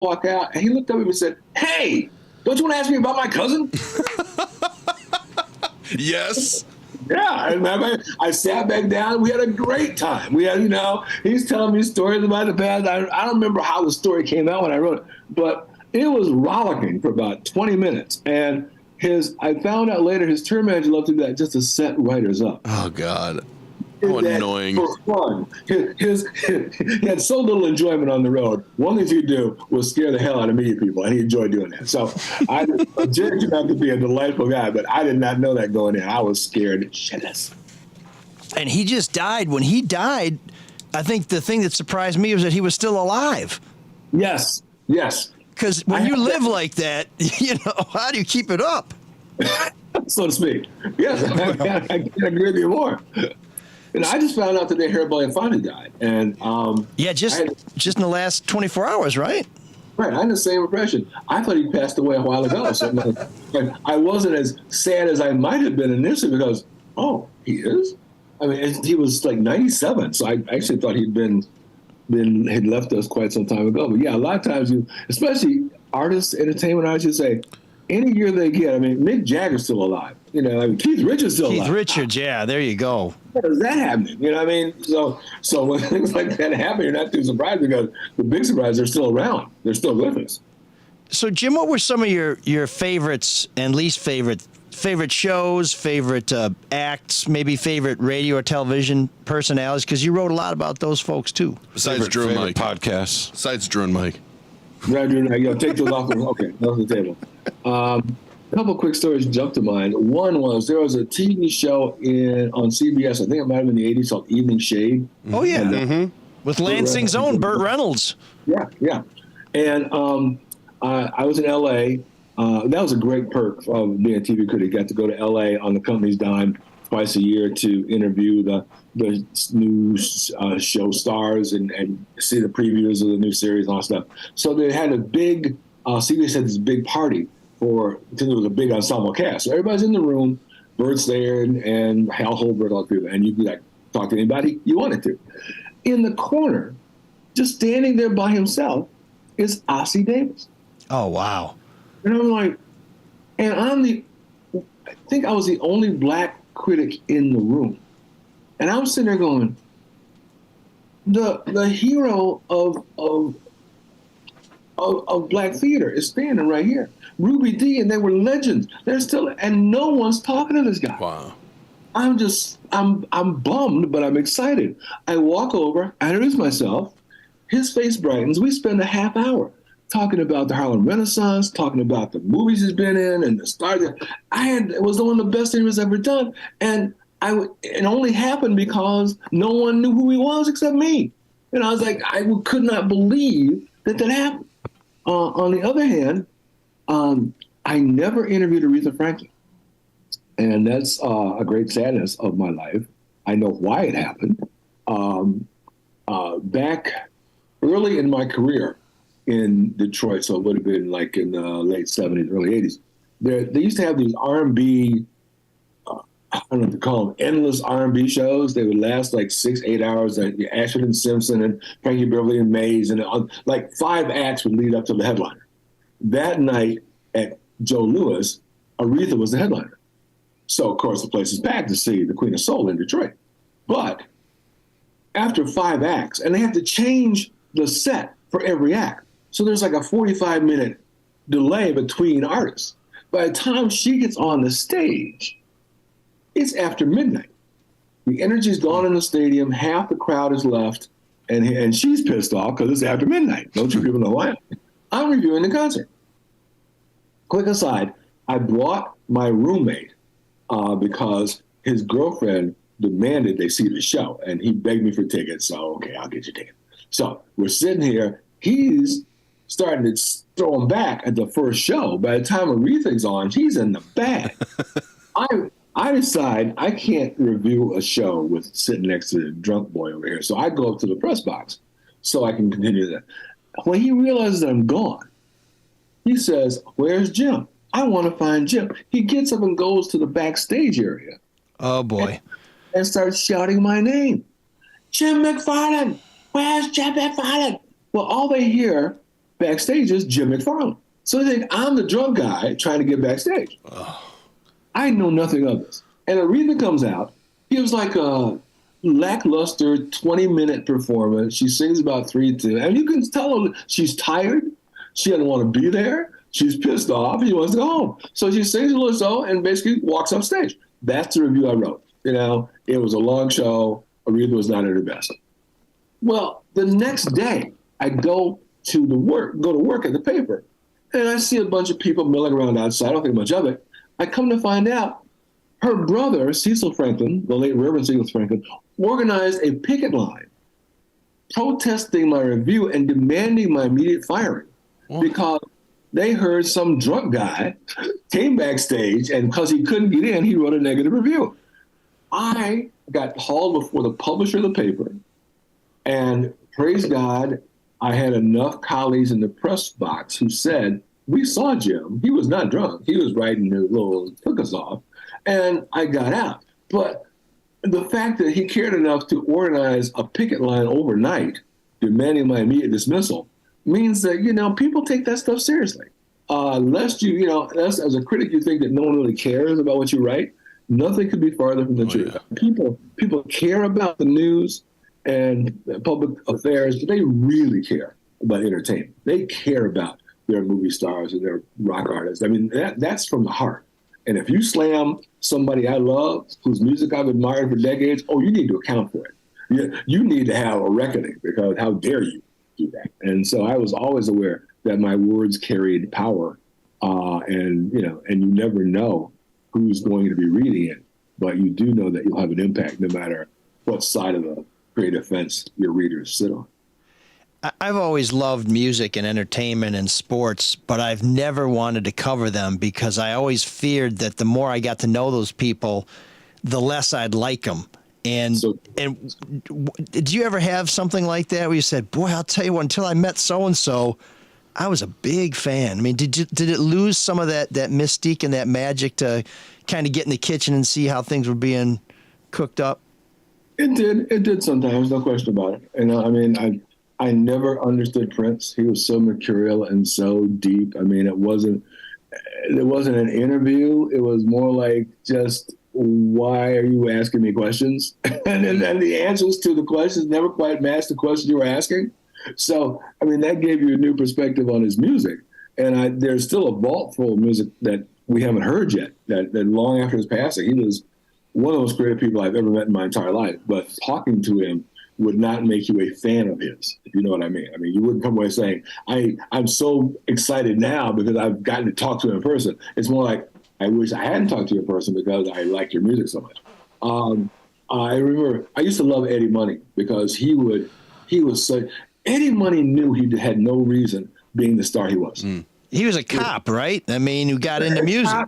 walk out, and he looked up at me and said, "Hey, don't you want to ask me about my cousin?" Yes. Yeah, and I sat back down. We had a great time. We had, he's telling me stories about the past. I don't remember how the story came out when I wrote it, but it was rollicking for about 20 minutes. And I found out later his tour manager loved to do that just to set writers up. Oh, God. How annoying. For fun. He had so little enjoyment on the road. One thing he'd do was scare the hell out of media people, and he enjoyed doing that. So Jerry turned out to be a delightful guy, but I did not know that going in. I was scared shitless. And he just died. When he died, I think the thing that surprised me was that he was still alive. Yes. Because when you live like that, how do you keep it up? So to speak. Yes, I can't agree with you more. And I just found out today Harold Belafonte died. And just in the last 24 hours, right? Right, I had the same impression. I thought he passed away a while ago. So I wasn't as sad as I might have been initially because, he is? I mean, he was like 97, so I actually thought had left us quite some time ago. But yeah, a lot of times especially artists, entertainment artists, you say, any year they get, I mean, Mick Jagger's still alive. Keith Richards still alive. Keith Richards, yeah, there you go. How is that happening? You know what I mean? So when things like that happen, you're not too surprised because the big surprise, they're still around. They're still with us. So, Jim, what were some of your favorites and least favorite shows, favorite acts, maybe favorite radio or television personalities? Because you wrote a lot about those folks, too. Besides Drew and Mike. Podcasts. Besides Drew and Mike. Take those off the table. A couple quick stories jumped to mind. One was there was a TV show on CBS, I think it might have been the 80s, called Evening Shade. Oh, yeah. With Lansing's own Burt Reynolds. Yeah. And I was in L.A. That was a great perk of being a TV critic. Got to go to L.A. on the company's dime twice a year to interview the new show stars and see the previews of the new series and all that stuff. So they had a big, CBS had this big party because it was a big ensemble cast. So everybody's in the room, Bert's there and Hal Holbrook, all people, and you could talk to anybody you wanted to. In the corner, just standing there by himself, is Ossie Davis. Oh, wow. And I'm like, I think I was the only black critic in the room. And I'm sitting there going, the hero of black theater is standing right here. Ruby Dee, and they were legends. They're still, and no one's talking to this guy. Wow. I'm bummed, but I'm excited. I walk over, I introduce myself. His face brightens. We spend a half hour talking about the Harlem Renaissance, talking about the movies he's been in and the stars. It was one of the best interviews I've ever done. And it only happened because no one knew who he was except me. And I was like, I could not believe that happened. On the other hand, I never interviewed Aretha Franklin. And that's a great sadness of my life. I know why it happened. Back early in my career in Detroit, so it would have been like in the late 70s, early 80s, they used to have these R&B, I don't know what to call them, endless R&B shows. They would last like 6-8 hours. Ashford and Simpson and Frankie Beverly and Mays, and like 5 acts would lead up to the headliner. That night at Joe Louis, Aretha was the headliner. So, of course, the place is packed to see the Queen of Soul in Detroit. But after 5 acts, and they have to change the set for every act. So there's like a 45-minute delay between artists. By the time she gets on the stage, it's after midnight. The energy's gone in the stadium, half the crowd is left, and she's pissed off because it's after midnight. Don't you people know why? I'm reviewing the concert. Quick aside, I brought my roommate because his girlfriend demanded they see the show, and he begged me for tickets, so okay, I'll get you a ticket. So we're sitting here, he's starting to throw him back at the first show. By the time Aretha's on, he's in the bag. I decide I can't review a show with sitting next to the drunk boy over here, so I go up to the press box so I can continue that. When he realizes that I'm gone, he says, "Where's Jim? I want to find Jim." He gets up and goes to the backstage area. Oh, boy. And starts shouting my name. "Jim McFarlin! Where's Jim McFarlin?" Well, all they hear backstage is Jim McFarlin. So they think I'm the drunk guy trying to get backstage. I know nothing of this. And Aretha comes out, gives like a lackluster 20-minute performance. She sings about 3-2. And you can tell her she's tired. She doesn't want to be there. She's pissed off. She wants to go home. So she sings a little show and basically walks off stage. That's the review I wrote. You know, it was a long show. Aretha was not at her best. Well, the next day, I go to work at the paper, and I see a bunch of people milling around outside. I don't think much of it. I come to find out her brother, Cecil Franklin, the late Reverend Cecil Franklin, organized a picket line protesting my review and demanding my immediate firing because they heard some drunk guy came backstage, and because he couldn't get in, he wrote a negative review. I got hauled before the publisher of the paper, and praise God, I had enough colleagues in the press box who said, we saw Jim. He was not drunk. He was writing his little took us off, and I got out. But the fact that he cared enough to organize a picket line overnight demanding my immediate dismissal means that, you know, people take that stuff seriously. Lest you, as a critic, you think that no one really cares about what you write. Nothing could be farther from the truth. Yeah. People care about the news and public affairs, but they really care about entertainment. They care about their movie stars and their rock artists. I mean, that's from the heart. And if you slam somebody I love, whose music I've admired for decades, you need to account for it. You need to have a reckoning, because how dare you do that? And so I was always aware that my words carried power, and you never know who's going to be reading it, but you do know that you'll have an impact no matter what side of the creative fence your readers sit on. I've always loved music and entertainment and sports, but I've never wanted to cover them because I always feared that the more I got to know those people, the less I'd like them. And did you ever have something like that where you said, boy, I'll tell you what, until I met so-and-so, I was a big fan. I mean, did it lose some of that mystique and that magic to kind of get in the kitchen and see how things were being cooked up? It did sometimes, no question about it. I never understood Prince. He was so mercurial and so deep. I mean, it wasn't an interview. It was more like just, why are you asking me questions? and the answers to the questions never quite matched the questions you were asking. So, that gave you a new perspective on his music. And there's still a vault full of music that we haven't heard yet, that long after his passing. He was one of the most creative people I've ever met in my entire life. But talking to him would not make you a fan of his, if you know what I mean. You wouldn't come away saying, I'm so excited now because I've gotten to talk to him in person. It's more like, I wish I hadn't talked to you in person because I like your music so much. I remember I used to love Eddie Money because he was so, Eddie Money knew he had no reason being the star he was. He was a cop, right? Who got into music.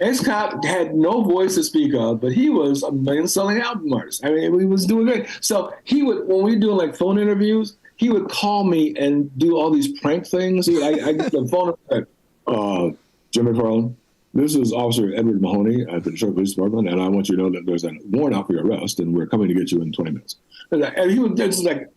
Ex-cop had no voice to speak of, but he was a million-selling album artist. He was doing great. So he would, when we were doing like phone interviews, he would call me and do all these prank things. I get the phone and Jim McFarlin, this is Officer Edward Mahoney at the Detroit Police Department, and I want you to know that there's a warrant out for your arrest, and we're coming to get you in 20 minutes. And he would just like,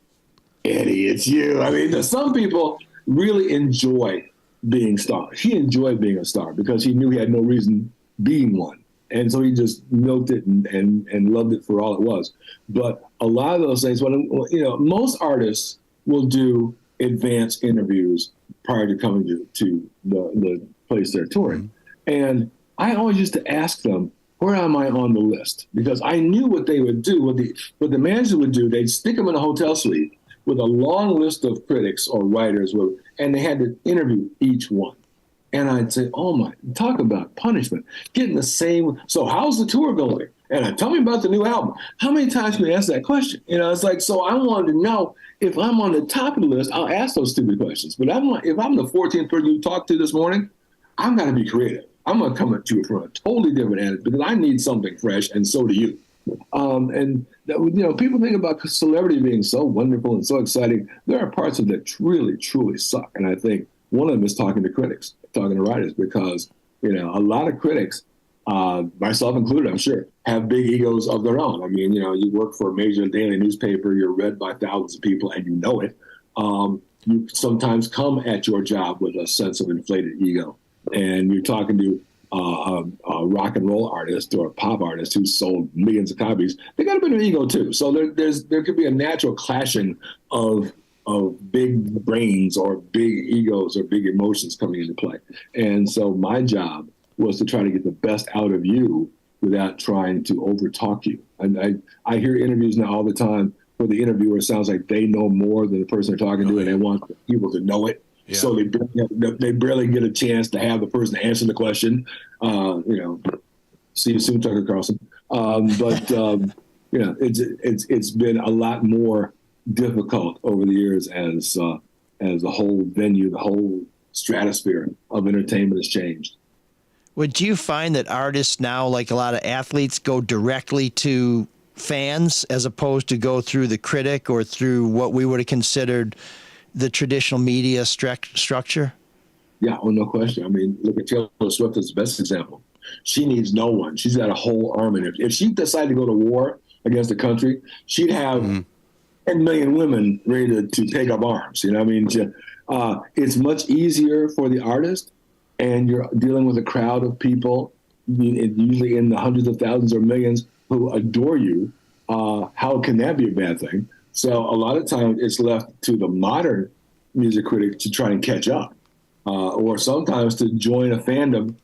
Eddie, it's you. Some people really enjoy being stars. He enjoyed being a star because he knew he had no reason being one. And so he just milked it and loved it for all it was. But a lot of those things, most artists will do advanced interviews prior to coming to the place they're touring. And I always used to ask them, where am I on the list? Because I knew what they would do. What the manager would do, they'd stick them in a hotel suite with a long list of critics or writers, and they had to interview each one. And I'd say, talk about punishment. Getting the same, so how's the tour going? And tell me about the new album. How many times can you ask that question? It's like, so I wanted to know if I'm on the top of the list, I'll ask those stupid questions. But if I'm the 14th person you talked to this morning, I'm going to be creative. I'm going to come at you from a totally different angle because I need something fresh, and so do you. People think about celebrity being so wonderful and so exciting. There are parts of that really, truly suck. And I think one of them is talking to critics, talking to writers, because, a lot of critics, myself included, I'm sure, have big egos of their own. You work for a major daily newspaper, you're read by thousands of people, and you know it. you sometimes come at your job with a sense of inflated ego, and you're talking to a rock and roll artist or a pop artist who sold millions of copies. They got a bit of ego too. So there could be a natural clashing of big brains or big egos or big emotions coming into play. And so my job was to try to get the best out of you without trying to overtalk you. And I hear interviews now all the time where the interviewer sounds like they know more than the person they're talking to, and they want people to know it. Yeah. So they barely get a chance to have the person answer the question. See you soon, Tucker Carlson. It's been a lot more difficult over the years as the whole venue, the whole stratosphere of entertainment has changed. Well, do you find that artists now, like a lot of athletes, go directly to fans as opposed to go through the critic or through what we would have considered the traditional media structure? Yeah, no question. I mean, look at Taylor Swift as the best example. She needs no one. She's got a whole army. If she decided to go to war against the country, she'd have 10 million women ready to take up arms. You know what I mean? It's much easier for the artist, and you're dealing with a crowd of people, usually in the hundreds of thousands or millions, who adore you. How can that be a bad thing? So a lot of times it's left to the modern music critic to try and catch up, or sometimes to join a fandom,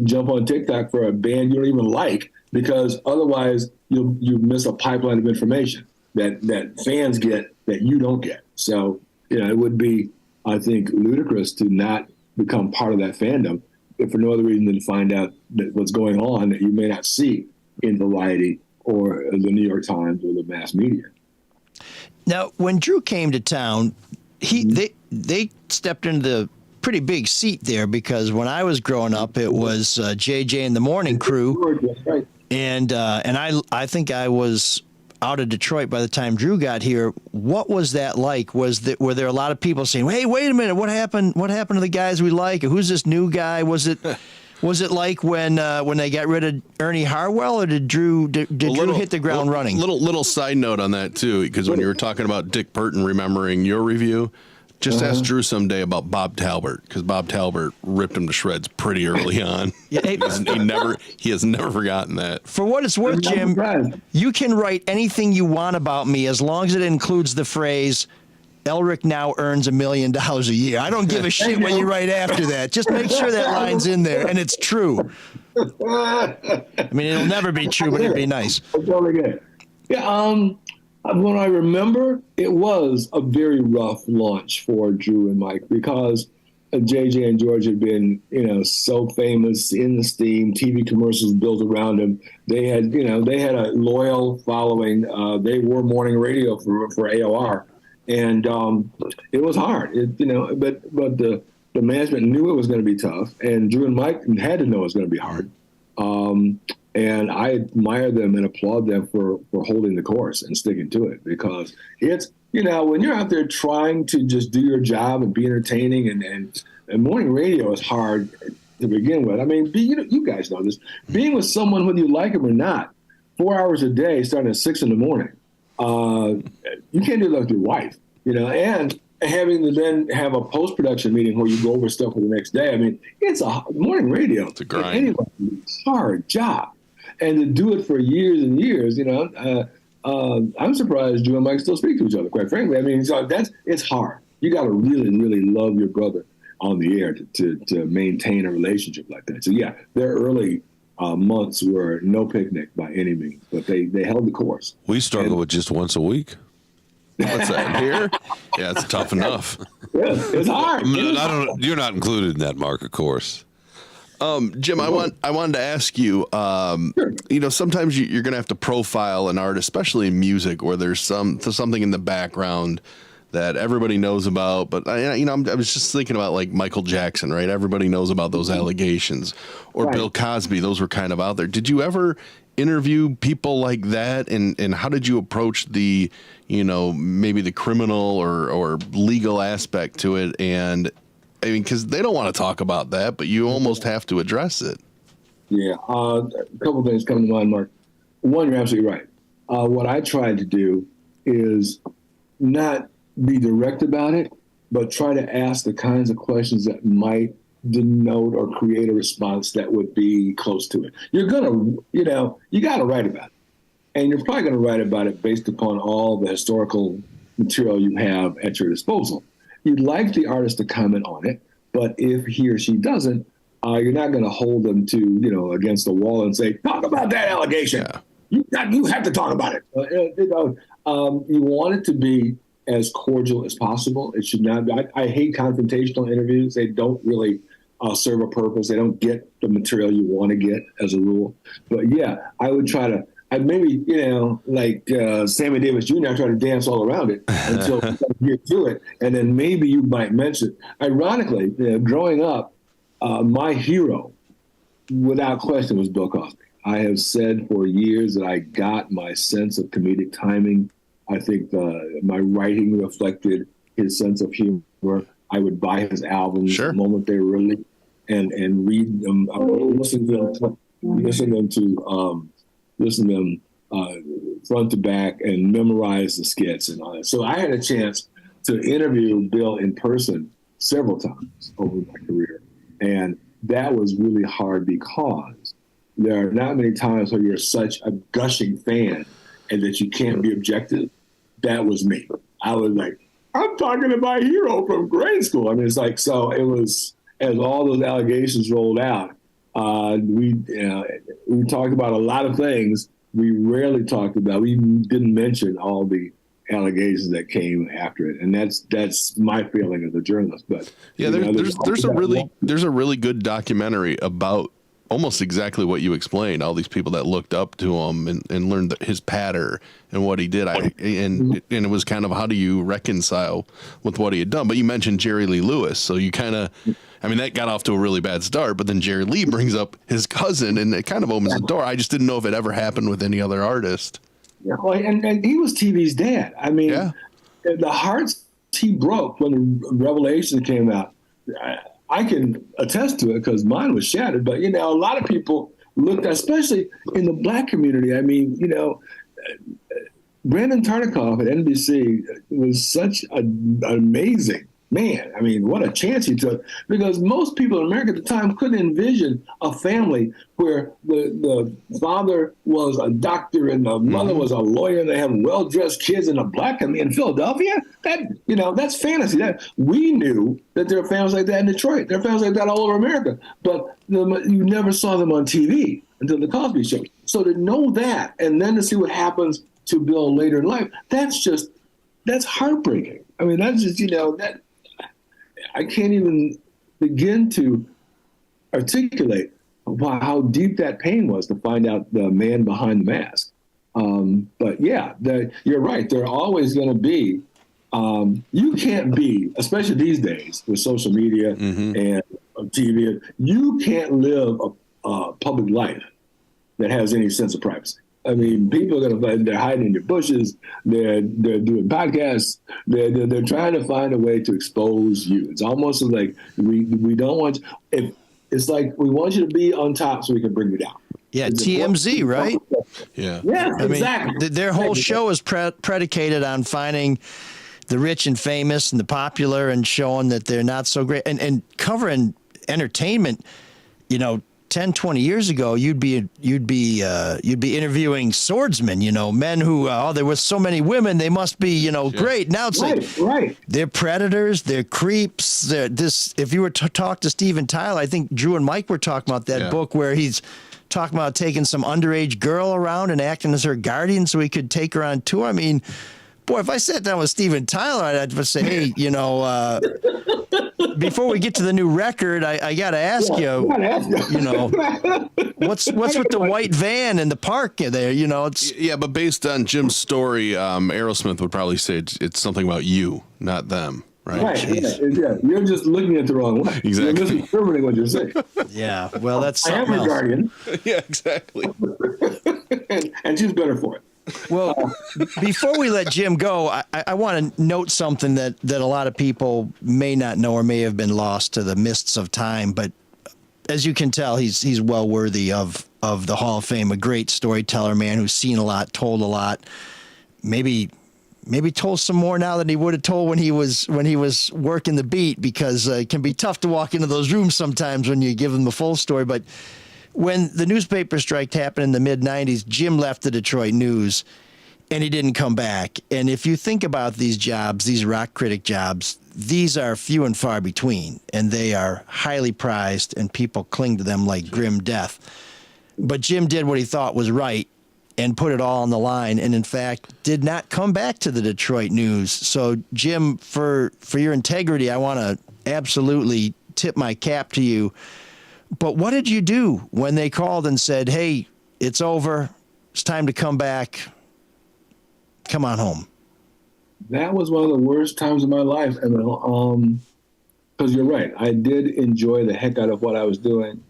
jump on TikTok for a band you don't even like, because otherwise you miss a pipeline of information that fans get that you don't get. So it would be, I think, ludicrous to not become part of that fandom if for no other reason than to find out that what's going on that you may not see in Variety or the New York Times or the mass media. Now, when Drew came to town, they stepped into the pretty big seat there, because when I was growing up, it was JJ and the Morning Crew, right. and I think I was out of Detroit by the time Drew got here. What was that like? Were there a lot of people saying, "Hey, wait a minute, what happened? What happened to the guys we like? Who's this new guy?" Was it like when they got rid of Ernie Harwell, or did Drew hit the ground running? Little side note on that too, because when you were talking about Dick Burton remembering your review, just ask Drew someday about Bob Talbert, because Bob Talbert ripped him to shreds pretty early on. He has never forgotten that. For what it's worth, Jim, you can write anything you want about me as long as it includes the phrase, Elric now earns $1 million a year. I don't give a shit what you write after that. Just make sure that line's in there, and it's true. I mean, it'll never be true, but it'd be nice. That's totally good. Yeah, when I remember, it was a very rough launch for Drew and Mike, because JJ and George had been, so famous, in the steam, TV commercials built around them. They had a loyal following. They were morning radio for AOR. And it was hard, but the management knew it was going to be tough, and Drew and Mike had to know it was going to be hard. And I admire them and applaud them for holding the course and sticking to it, because it's, when you're out there trying to just do your job and be entertaining, and morning radio is hard to begin with. I mean, you guys know this. Being with someone, whether you like them or not, 4 hours a day starting at 6 a.m, you can't do that with your wife, and having to then have a post-production meeting where you go over stuff for the next day. I mean, it's a morning radio. It's a grind. It's a hard job. And to do it for years and years, I'm surprised Drew and Mike still speak to each other, quite frankly. I mean, so it's hard. You got to really, really love your brother on the air to maintain a relationship like that. So, yeah, their early months were no picnic by any means, but they held the course. We struggle with just once a week. What's that here? Yeah, it's tough enough. Yeah, it's hard. You're not included in that, Mark, of course. Jim, I wanted to ask you. Sure. Sometimes you're going to have to profile an artist, especially in music, where there's something in the background that everybody knows about. But I was just thinking about like Michael Jackson, right? Everybody knows about those allegations, or right. Bill Cosby. Those were kind of out there. Did you ever interview people like that, and how did you approach the, maybe the criminal or legal aspect to it? And I mean, because they don't want to talk about that, but you almost have to address it. Yeah, a couple of things come to mind, Mark. One, you're absolutely right. What I tried to do is not be direct about it, but try to ask the kinds of questions that might denote or create a response that would be close to it. You're gonna, you got to write about it. And you're probably going to write about it based upon all the historical material you have at your disposal. You'd like the artist to comment on it, but if he or she doesn't, you're not going to hold them to, against the wall and say, talk about that allegation. Yeah. You have to talk about it. You want it to be as cordial as possible. It should not be. I hate confrontational interviews. They don't really serve a purpose. They don't get the material you want to get as a rule. But yeah, I would try to, maybe, like Sammy Davis Jr., I try to dance all around it until you get to it. And then maybe you might mention. Ironically, growing up, my hero, without question, was Bill Cosby. I have said for years that I got my sense of comedic timing. I think my writing reflected his sense of humor. I would buy his albums the moment they were released and read them, listen to them front to back and memorize the skits and all that. So I had a chance to interview Bill in person several times over my career. And that was really hard because there are not many times where you're such a gushing fan and that you can't be objective. That was me. I was like, I'm talking to my hero from grade school. I mean, it's like, so it was, as all those allegations rolled out, we talked about a lot of things. We rarely talked about. We didn't mention all the allegations that came after it, and that's my feeling as a journalist. But yeah, there's a really good documentary about almost exactly what you explained. All these people that looked up to him and learned his patter and what he did. And it was kind of, how do you reconcile with what he had done? But you mentioned Jerry Lee Lewis, so you kind of. I mean, that got off to a really bad start, but then Jerry Lee brings up his cousin, and it kind of opens the door. I just didn't know if it ever happened with any other artist. Yeah, well, and he was TV's dad. I mean, the hearts he broke when the revelation came out, I can attest to it because mine was shattered. But, a lot of people looked, especially in the Black community. I mean, Brandon Tartikoff at NBC was such an amazing man. I mean, what a chance he took, because most people in America at the time couldn't envision a family where the father was a doctor and the mother was a lawyer and they have well-dressed kids in a Black community in Philadelphia. That's fantasy. We knew that there are families like that in Detroit. There are families like that all over America, but you never saw them on TV until the Cosby Show. So to know that and then to see what happens to Bill later in life, that's heartbreaking. I mean, that's just, that I can't even begin to articulate how deep that pain was to find out the man behind the mask. But yeah, you're right. There are always going to be, you can't be, especially these days with social media and TV, you can't live a public life that has any sense of privacy. I mean, people are they're hiding in their bushes. They're doing podcasts. They're trying to find a way to expose you. It's almost like we don't want. It's like we want you to be on top so we can bring you down. Yeah, TMZ, right? Yeah, exactly. I mean, their whole show is predicated on finding the rich and famous and the popular and showing that they're not so great and covering entertainment. 10, 20 years ago, you'd be interviewing swordsmen, men who, there was so many women, they must be, great. Now it's right. They're predators, they're creeps. If you were to talk to Steven Tyler, I think Drew and Mike were talking about that book where he's talking about taking some underage girl around and acting as her guardian so he could take her on tour. I mean, boy, if I sat down with Steven Tyler, I'd say, hey, before we get to the new record, I got to ask you, what's with the white van in the park there? Yeah, but based on Jim's story, Aerosmith would probably say it's something about you, not them. Right. Yeah. You're just looking at the wrong way. Exactly. You're misinterpreting what you're saying. Yeah. Well, that's I am something your else. guardian. Yeah, exactly. and she's better for it. Well, before we let Jim go, I want to note something that a lot of people may not know or may have been lost to the mists of time. But as you can tell, he's well worthy of the Hall of Fame. A great storyteller, man who's seen a lot, told a lot. Maybe maybe told some more now than he would have told when he was working the beat, because it can be tough to walk into those rooms sometimes when you give them the full story. But when the newspaper strike happened in the mid-'90s, Jim left the Detroit News, and he didn't come back. And if you think about these jobs, these rock critic jobs, these are few and far between, and they are highly prized, and people cling to them like grim death. But Jim did what he thought was right and put it all on the line, and in fact did not come back to the Detroit News. So Jim, for your integrity, I want to absolutely tip my cap to you. But what did you do when they called and said, hey, it's over, it's time to come back, come on home? That was one of the worst times of my life, because you're right, I did enjoy the heck out of what I was doing,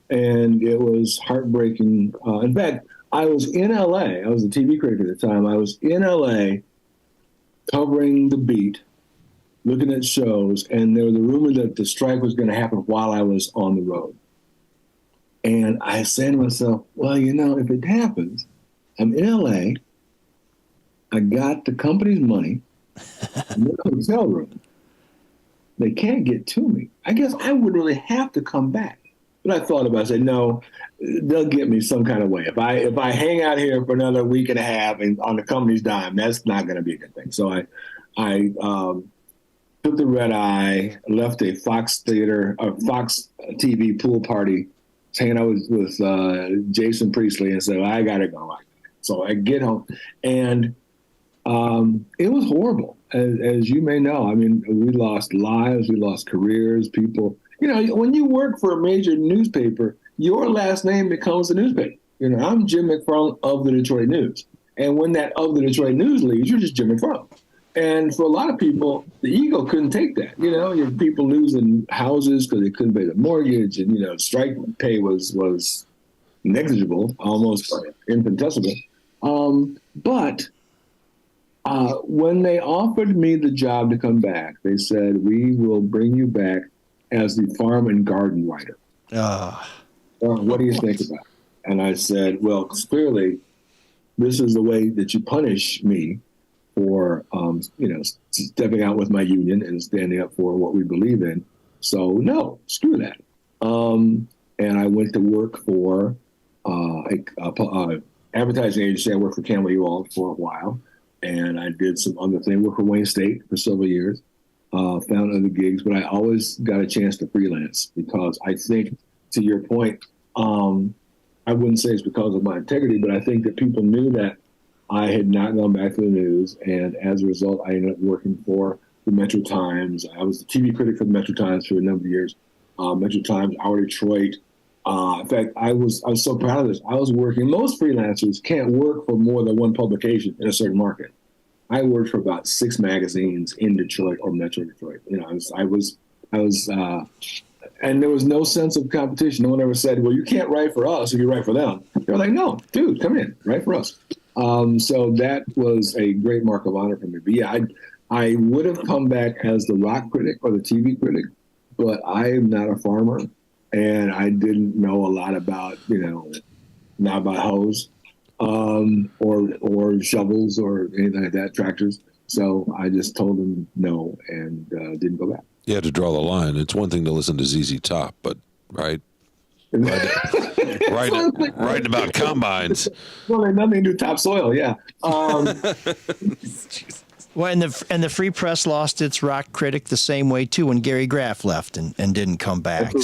and it was heartbreaking. In fact, I was in LA. I was a TV critic at the time. I was in LA covering the beat, looking at shows, and there was a rumor that the strike was going to happen while I was on the road. And I said to myself, well, if it happens, I'm in LA, I got the company's money, I'm in a hotel room, they can't get to me. I guess I wouldn't really have to come back. But I thought about it. I said, no, they'll get me some kind of way. If I hang out here for another week and a half and on the company's dime, that's not going to be a good thing. So I took the red eye, left a Fox TV pool party, hanging out with Jason Priestley, and said, I got to go. So I get home, and it was horrible, as you may know. I mean, we lost lives, we lost careers, people. When you work for a major newspaper, your last name becomes the newspaper. I'm Jim McFarlin of the Detroit News. And when that of the Detroit News leaves, you're just Jim McFarlin. And for a lot of people, the ego couldn't take that. Your people losing houses because they couldn't pay the mortgage, and, strike pay was negligible, almost infinitesimal. But when they offered me the job to come back, they said, we will bring you back as the farm and garden writer. What do you think about it? And I said, well, clearly, this is the way that you punish me for, stepping out with my union and standing up for what we believe in. So no, screw that. And I went to work for a advertising agency. I worked for Campbell Ewald for a while, and I did some other things. Worked for Wayne State for several years. Found other gigs, but I always got a chance to freelance because I think, to your point, I wouldn't say it's because of my integrity, but I think that people knew that I had not gone back to the news, and as a result, I ended up working for the Metro Times. I was the TV critic for the Metro Times for a number of years. Metro Times, Our Detroit. In fact, I was so proud of this. I was working. Most freelancers can't work for more than one publication in a certain market. I worked for about 6 magazines in Detroit or Metro Detroit. I was, and there was no sense of competition. No one ever said, well, you can't write for us if you write for them. They're like, no, dude, come in, write for us. So that was a great mark of honor for me. But yeah, I would have come back as the rock critic or the TV critic, but I am not a farmer, and I didn't know a lot about, not about hoes. Or shovels or anything like that, tractors. So I just told them no and didn't go back. You had to draw the line. It's one thing to listen to ZZ Top, but right writing about combines. Well, they had nothing to do with topsoil, yeah. Well, and the Free Press lost its rock critic the same way too when Gary Graff left and didn't come back. Right.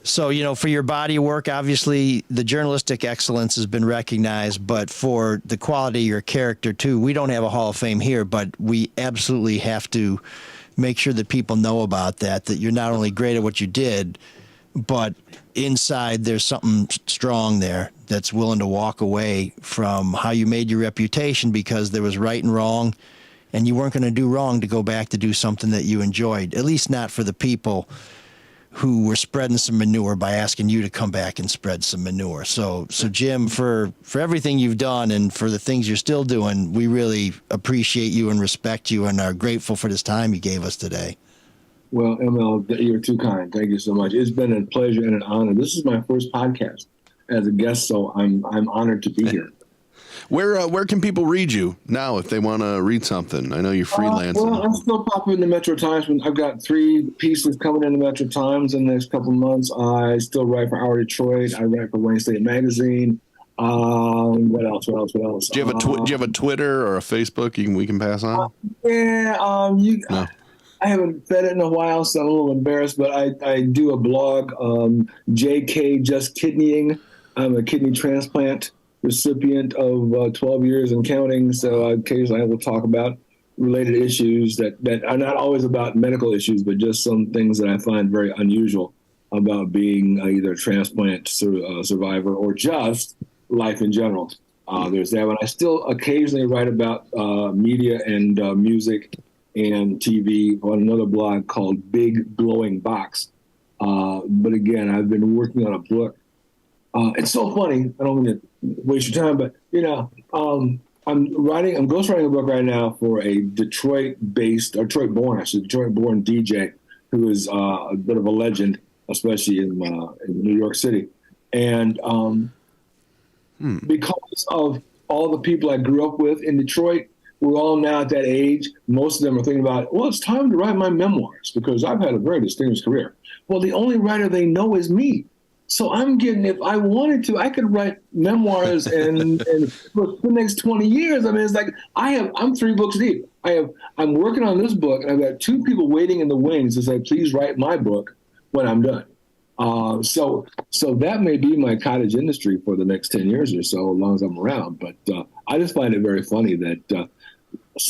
So for your body of work, obviously the journalistic excellence has been recognized, but for the quality of your character too, we don't have a Hall of Fame here, but we absolutely have to make sure that people know about that you're not only great at what you did, but inside there's something strong there that's willing to walk away from how you made your reputation because there was right and wrong, and you weren't going to do wrong to go back to do something that you enjoyed, at least not for the people who were spreading some manure by asking you to come back and spread some manure. So Jim, for everything you've done and for the things you're still doing, we really appreciate you and respect you and are grateful for this time you gave us today. Well, ML, you're too kind. Thank you so much. It's been a pleasure and an honor. This is my first podcast as a guest, so I'm honored to be here. Where can people read you now if they want to read something? I know you're freelancing. Well, I'm still popping in the Metro Times. I've got 3 pieces coming in the Metro Times in the next couple of months. I still write for Our Detroit. I write for Wayne State Magazine. What else? Do you have a Twitter or a Facebook we can pass on? No. I haven't fed it in a while, so I'm a little embarrassed, but I do a blog, JK Just Kidneying. I'm a kidney transplant recipient of 12 years and counting, so occasionally I will talk about related issues that are not always about medical issues, but just some things that I find very unusual about being either a transplant survivor or just life in general. There's that one. I still occasionally write about media and music and TV on another blog called Big Glowing Box. But again, I've been working on a book. It's so funny. I don't want to waste your time, but I'm ghostwriting a book right now for a Detroit-born DJ who is a bit of a legend, especially in New York City. And because of all the people I grew up with in Detroit, we're all now at that age. Most of them are thinking about, well, it's time to write my memoirs because I've had a very distinguished career. Well, the only writer they know is me. So I'm getting, if I wanted to, I could write memoirs and for the next 20 years. I mean, it's like I'm 3 books deep. I'm working on this book, and I've got 2 people waiting in the wings to say, please write my book when I'm done. So that may be my cottage industry for the next 10 years or so, as long as I'm around. But I just find it very funny that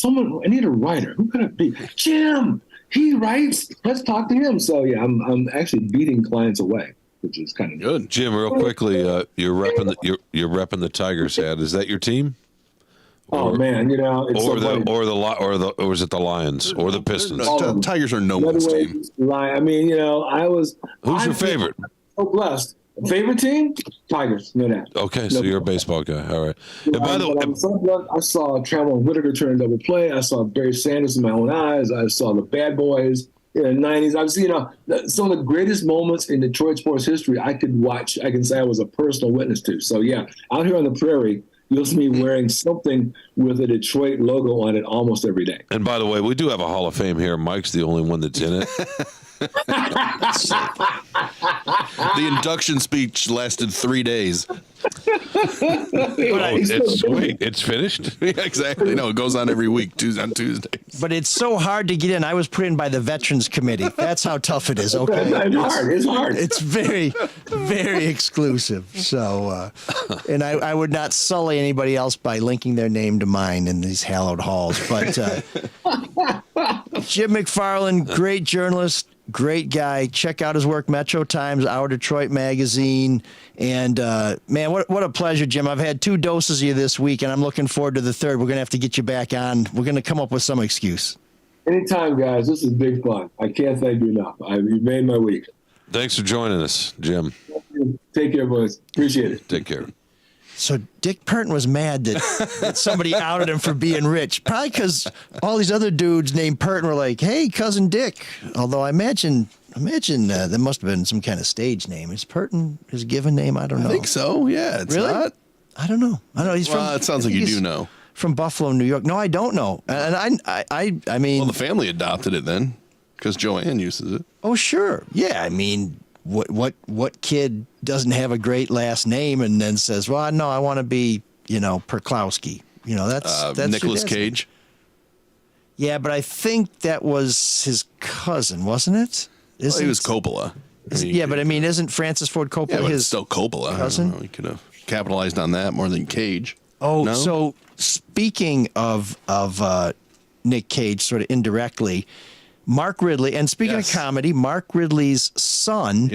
I need a writer. Who could it be? Jim, he writes. Let's talk to him. So yeah, I'm actually beating clients away, which is kind of good. Jim, real quickly, you're repping the Tigers hat. Is that your team? Oh man, it's or is it the Lions or the Pistons? Tigers are no one's team. I mean, Who's your favorite? So blessed. Favorite team? Tigers, no doubt. Okay, so you're a baseball guy. All right. And by the way, I'm so blessed. I saw Trammell Whitaker turn double play. I saw Barry Sanders in my own eyes. I saw the Bad Boys in the 90s. I've seen some of the greatest moments in Detroit sports history I could watch. I can say I was a personal witness to. So yeah, out here on the prairie, you'll see me wearing something with a Detroit logo on it almost every day. And by the way, we do have a Hall of Fame here. Mike's the only one that's in it. The induction speech lasted 3 days. It's sweet. It's finished. Yeah, exactly. No, it goes on every week, on Tuesdays. But it's so hard to get in. I was put in by the Veterans Committee. That's how tough it is. Okay, It's hard. It's very, very exclusive. So, and I would not sully anybody else by linking their name to mine in these hallowed halls. But Jim McFarlin, great journalist. Great guy. Check out his work, Metro Times, Our Detroit Magazine. And, man, what a pleasure, Jim. I've had 2 doses of you this week, and I'm looking forward to the 3rd. We're going to have to get you back on. We're going to come up with some excuse. Anytime, guys. This is big fun. I can't thank you enough. You've made my week. Thanks for joining us, Jim. Take care, boys. Appreciate it. Take care. So Dick Purton was mad that somebody outed him for being rich. Probably because all these other dudes named Purton were like, hey, Cousin Dick. Although I imagine there must have been some kind of stage name. Is Purton his given name? I don't know. I think so, yeah. It's really? Not. I don't know. He's from... Well, it sounds like you do know. From Buffalo, New York. No, I don't know. And I mean... Well, the family adopted it then because Joanne uses it. Oh, sure. Yeah, I mean... What kid doesn't have a great last name and then says, well, no, I want to be, Perklowski. That's Nicolas Cage. Yeah, but I think that was his cousin, wasn't it? Well, he was Coppola. But I mean, isn't Francis Ford Coppola his still Coppola cousin? I don't know. He could have capitalized on that more than Cage. Oh, no? So speaking of Nick Cage, sort of indirectly, Mark Ridley, and speaking of comedy, Mark Ridley's son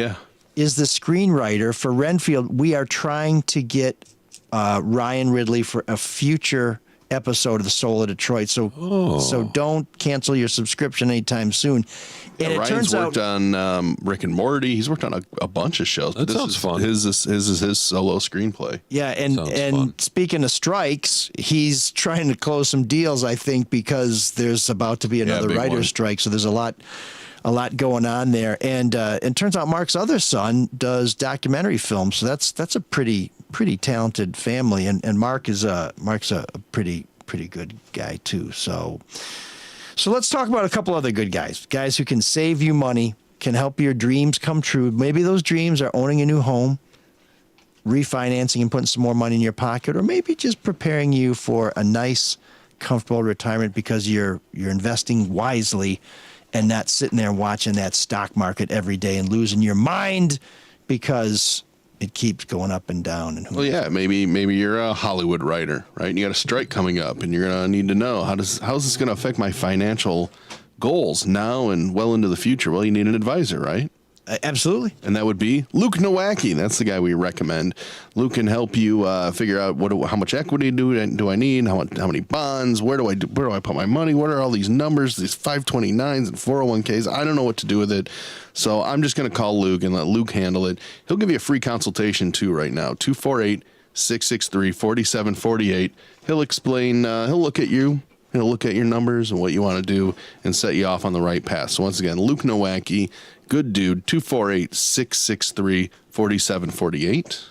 is the screenwriter for Renfield. We are trying to get Ryan Ridley for a future episode of The Soul of Detroit. So don't cancel your subscription anytime soon. And it Ryan's worked on Rick and Morty. He's worked on a bunch of shows. That sounds fun. His is his solo screenplay. Yeah, and speaking of strikes, he's trying to close some deals, I think, because there's about to be another writer's strike. So there's a lot a lot going on there. And it turns out Mark's other son does documentary films, so that's a pretty talented family. And Mark's a pretty good guy too. So let's talk about a couple other good guys who can save you money, can help your dreams come true. Maybe those dreams are owning a new home, refinancing and putting some more money in your pocket, or maybe just preparing you for a nice, comfortable retirement because you're investing wisely and not sitting there watching that stock market every day and losing your mind because it keeps going up and down. And maybe you're a Hollywood writer, right? And you got a strike coming up, and you're gonna need to know how's this gonna affect my financial goals now and well into the future. Well, you need an advisor, right? Absolutely. And that would be Luke Nowacki. That's the guy we recommend. Luke can help you figure out how much equity do I need, how many bonds, where do I put my money, what are all these numbers, these 529s and 401ks. I don't know what to do with it. So I'm just going to call Luke and let Luke handle it. He'll give you a free consultation too right now, 248-663-4748. He'll explain, he'll look at you. He'll look at your numbers and what you want to do and set you off on the right path. So once again, Luke Nowacki, good dude, 248-663-4748.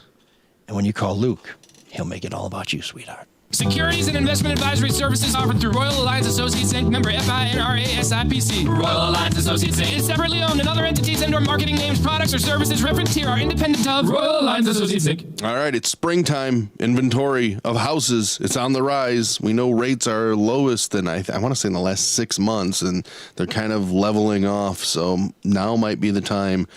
And when you call Luke, he'll make it all about you, sweetheart. Securities and investment advisory services offered through Royal Alliance Associates Inc. Member FINRA SIPC. Royal Alliance Associates Inc. is separately owned, and other entities and/or marketing names, products, or services referenced here are independent of Royal Alliance Associates Inc. All right, it's springtime. Inventory of houses, it's on the rise. We know rates are lowest than I want to say in the last 6 months, and they're kind of leveling off. So now might be the time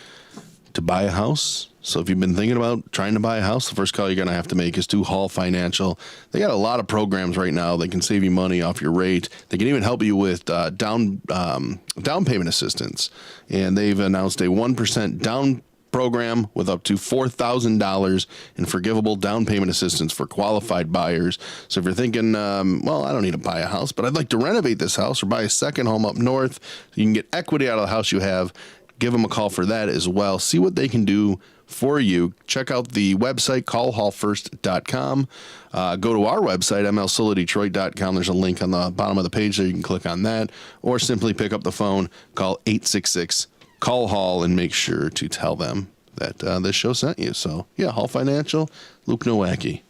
to buy a house. So if you've been thinking about trying to buy a house, the first call you're going to have to make is to Hall Financial. They got a lot of programs right now that can save you money off your rate. They can even help you with down payment assistance. And they've announced a 1% down program with up to $4,000 in forgivable down payment assistance for qualified buyers. So if you're thinking, I don't need to buy a house, but I'd like to renovate this house or buy a second home up north, you can get equity out of the house you have. Give them a call for that as well. See what they can do for you. Check out the website, callhallfirst.com. Go to our website, mlsolodetroit.com. There's a link on the bottom of the page there. You can click on that, or simply pick up the phone, call 866-CALL-HALL, and make sure to tell them that this show sent you. So, yeah, Hall Financial, Luke Nowacki.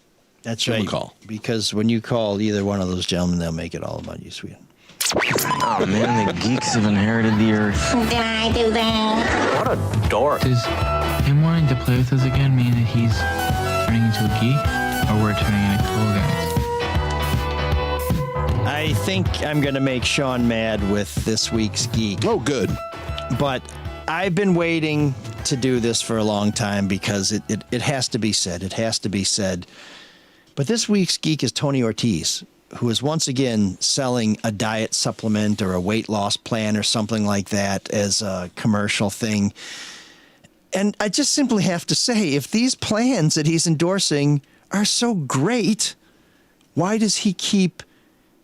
That's right. Call. Because when you call either one of those gentlemen, they'll make it all about you, sweetie. Oh man, the geeks have inherited the earth. Did I do that? What a dork. Does him wanting to play with us again mean that he's turning into a geek, or we're turning into cool guys? I think I'm going to make Sean mad with this week's geek. Oh, good. But I've been waiting to do this for a long time because it has to be said. It has to be said. But this week's geek is Tony Ortiz, who is once again selling a diet supplement or a weight loss plan or something like that as a commercial thing. And I just simply have to say, if these plans that he's endorsing are so great, why does he keep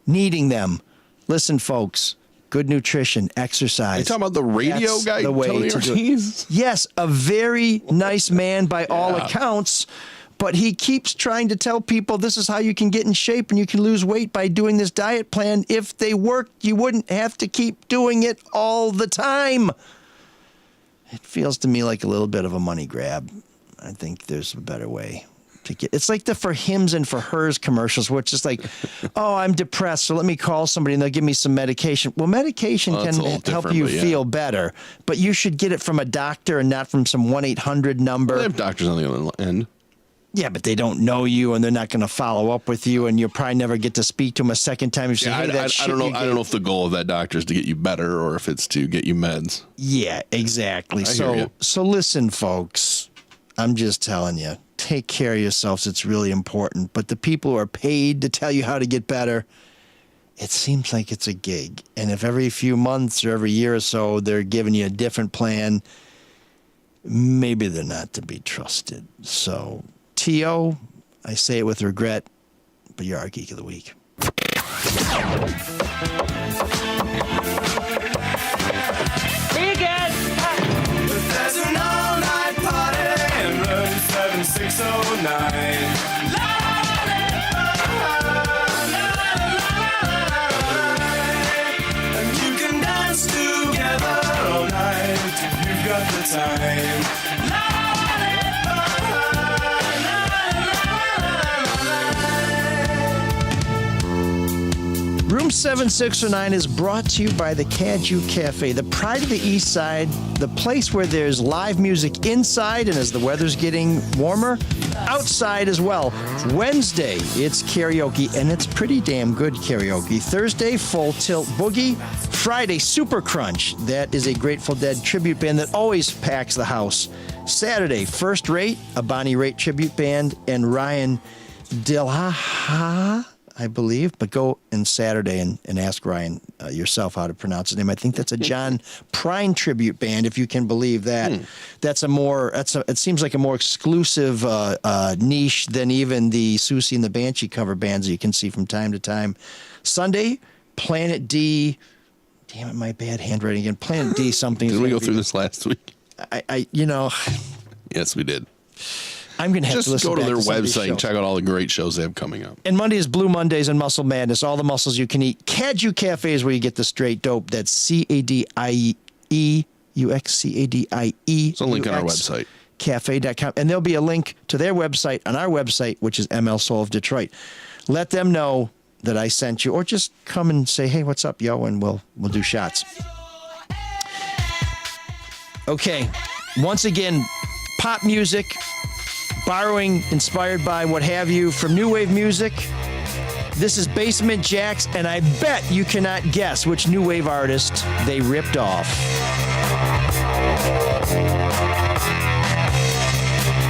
needing them? Listen, folks, good nutrition, exercise. You talking about the radio That's guy, the way Tony to do it. Ortiz? Yes, a very nice man by all accounts. But he keeps trying to tell people this is how you can get in shape and you can lose weight by doing this diet plan. If they worked, you wouldn't have to keep doing it all the time. It feels to me like a little bit of a money grab. I think there's a better way to get. It's like the for hims and for hers commercials, which is like, oh, I'm depressed, so let me call somebody and they'll give me some medication. Well, medication can help you feel better, but you should get it from a doctor and not from some 1-800 number. They have doctors on the other end. Yeah, but they don't know you, and they're not going to follow up with you, and you'll probably never get to speak to them a second time. You say, hey, I don't know. I don't know if the goal of that doctor is to get you better or if it's to get you meds. Yeah, exactly. So listen, folks. I'm just telling you, take care of yourselves. It's really important. But the people who are paid to tell you how to get better, it seems like it's a gig. And if every few months or every year or so they're giving you a different plan, maybe they're not to be trusted. So, T.O., I say it with regret, but you're our Geek of the Week. There's an all-night party in room 7609. And you can dance together all night. time. Room 7609 is brought to you by the Caju Cafe, the pride of the East Side, the place where there's live music inside, and as the weather's getting warmer, outside as well. Wednesday, it's karaoke, and it's pretty damn good karaoke. Thursday, Full Tilt Boogie. Friday, Super Crunch. That is a Grateful Dead tribute band that always packs the house. Saturday, First Rate, a Bonnie Raitt tribute band, and Ryan Dillaha, I believe, but go in Saturday and ask Ryan yourself how to pronounce his name. I think that's a John Prine tribute band, if you can believe that. That's it seems like a more exclusive niche than even the Susie and the Banshee cover bands that you can see from time to time. Sunday, Planet D. Damn it, my bad handwriting again. Planet D something. Did we go through this last week? Yes, we did. I'm going to have Just to listen go to back their some of these website and shows. check out all the great shows they have coming up. And Monday is Blue Mondays and Muscle Madness. All the muscles you can eat. Caju Cafe is where you get the straight dope. That's CADIEUX, CADIE. It's a link on our website. Cafe.com. And there'll be a link to their website on our website, which is ML Soul of Detroit. Let them know that I sent you, or just come and say, hey, what's up, yo, and we'll do shots. Okay. Once again, pop music, borrowing, inspired by what have you from new wave music. This is Basement Jaxx, and I bet you cannot guess which new wave artist they ripped off.